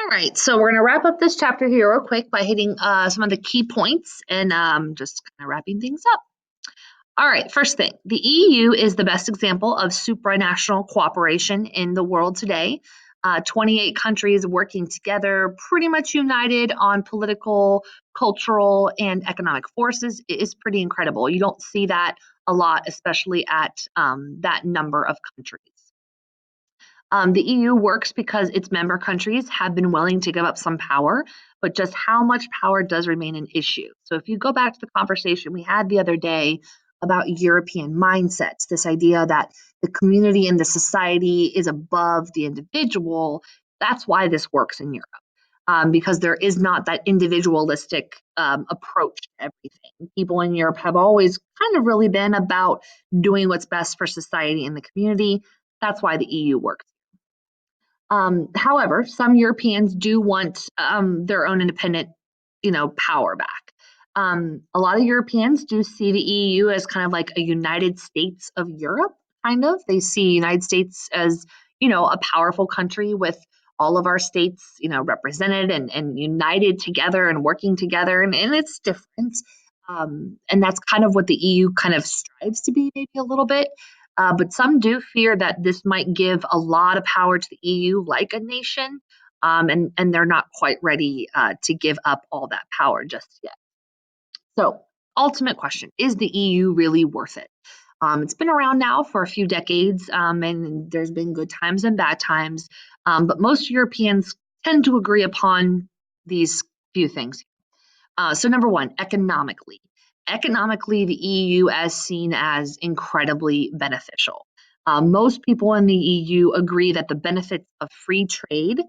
All right, so we're going to wrap up this chapter here real quick by hitting some of the key points and just kind of wrapping things up. All right, first thing, the EU is the best example of supranational cooperation in the world today. 28 countries working together, pretty much united on political, cultural, and economic forces is pretty incredible. You don't see that a lot, especially at that number of countries. The EU works because its member countries have been willing to give up some power, but just how much power does remain an issue. So if you go back to the conversation we had the other day about European mindsets, this idea that the community and the society is above the individual, that's why this works in Europe. Because there is not that individualistic approach to everything. People in Europe have always kind of really been about doing what's best for society and the community. That's why the EU works. However, some Europeans do want their own independent, power back. A lot of Europeans do see the EU as kind of like a United States of Europe, kind of. They see United States as, a powerful country with all of our states, represented and united together and working together, and it's different. And that's kind of what the EU kind of strives to be, maybe a little bit. But some do fear that this might give a lot of power to the EU like a nation, and they're not quite ready to give up all that power just yet. So, ultimate question, is the EU really worth it? It's been around now for a few decades, and there's been good times and bad times, but most Europeans tend to agree upon these few things. So number one, economically. Economically, the EU is seen as incredibly beneficial. Most people in the EU agree that the benefits of free trade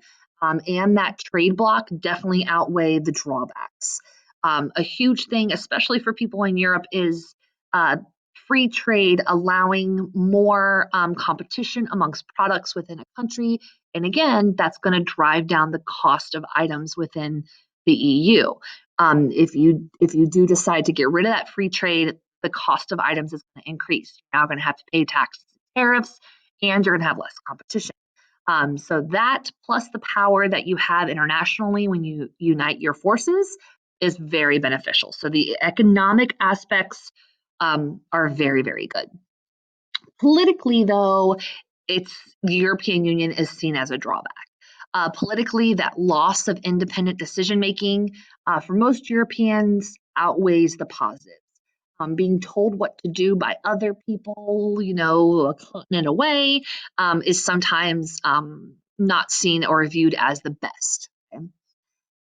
and that trade bloc definitely outweigh the drawbacks. A huge thing, especially for people in Europe, is free trade allowing more competition amongst products within a country. And again, that's going to drive down the cost of items within the EU. If you do decide to get rid of that free trade, the cost of items is going to increase. You're now going to have to pay taxes and tariffs, and you're going to have less competition. So that plus the power that you have internationally when you unite your forces is very beneficial. So the economic aspects are very, very good. Politically, though, the European Union is seen as a drawback. Politically, that loss of independent decision making for most Europeans outweighs the positives. Being told what to do by other people, a continent away, is sometimes not seen or viewed as the best. Okay?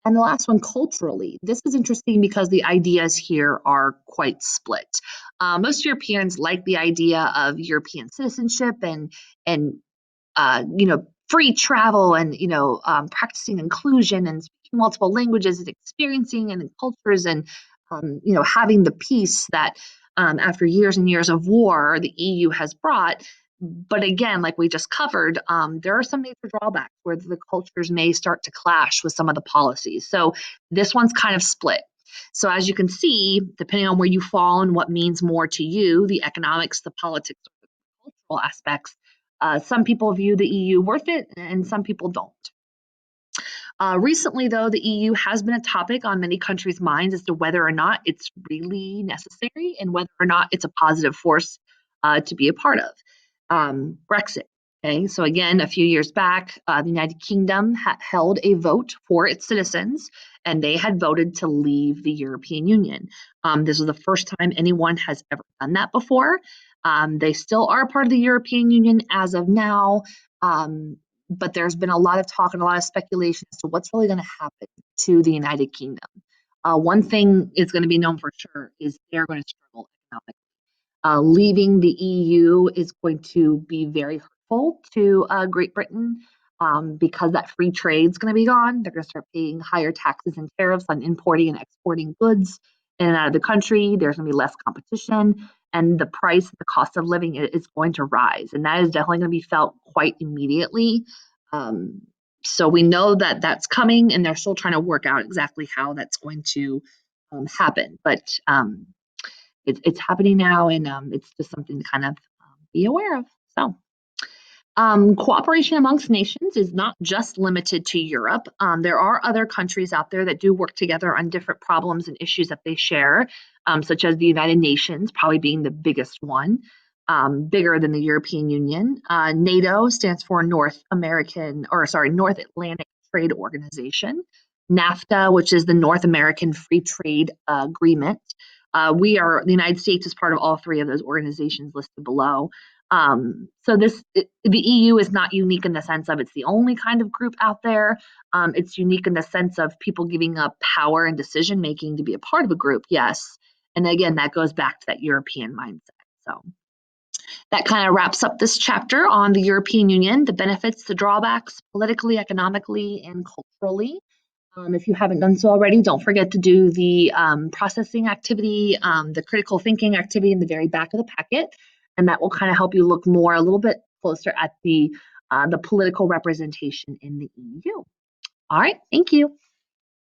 And the last one, culturally. This is interesting because the ideas here are quite split. Most Europeans like the idea of European citizenship and free travel and practicing inclusion and speaking multiple languages and experiencing and cultures and having the peace that after years and years of war the EU has brought. But again, like we just covered, there are some major drawbacks where the cultures may start to clash with some of the policies. So this one's kind of split. So as you can see, depending on where you fall and what means more to you, the economics, the politics, or the cultural aspects, some people view the EU worth it and some people don't. Recently, though, the EU has been a topic on many countries' minds as to whether or not it's really necessary and whether or not it's a positive force to be a part of. Brexit. Okay, so again, a few years back, the United Kingdom held a vote for its citizens, and they had voted to leave the European Union. This was the first time anyone has ever done that before. They still are part of the European Union as of now, but there's been a lot of talk and a lot of speculation as to what's really going to happen to the United Kingdom. One thing is going to be known for sure is they're going to struggle economically. Leaving the EU is going to be very hurtful to Great Britain because that free trade is going to be gone. They're going to start paying higher taxes and tariffs on importing and exporting goods in and out of the country. There's going to be less competition, and the price, the cost of living is going to rise. And that is definitely going to be felt quite immediately. So we know that that's coming, and they're still trying to work out exactly how that's going to happen. But it's happening now, and it's just something to kind of be aware of. So Cooperation amongst nations is not just limited to Europe. There are other countries out there that do work together on different problems and issues that they share, such as the United Nations, probably being the biggest one, bigger than the European Union. NATO stands for North Atlantic Trade Organization. NAFTA, which is the North American Free Trade Agreement. The United States is part of all three of those organizations listed below. The EU is not unique in the sense of it's the only kind of group out there. It's unique in the sense of people giving up power and decision making to be a part of a group, yes. And again, that goes back to that European mindset. So that kind of wraps up this chapter on the European Union, the benefits, the drawbacks, politically, economically, and culturally. If you haven't done so already, don't forget to do the processing activity, the critical thinking activity in the very back of the packet, and that will kind of help you look a little bit closer at the political representation in the EU. All right, thank you.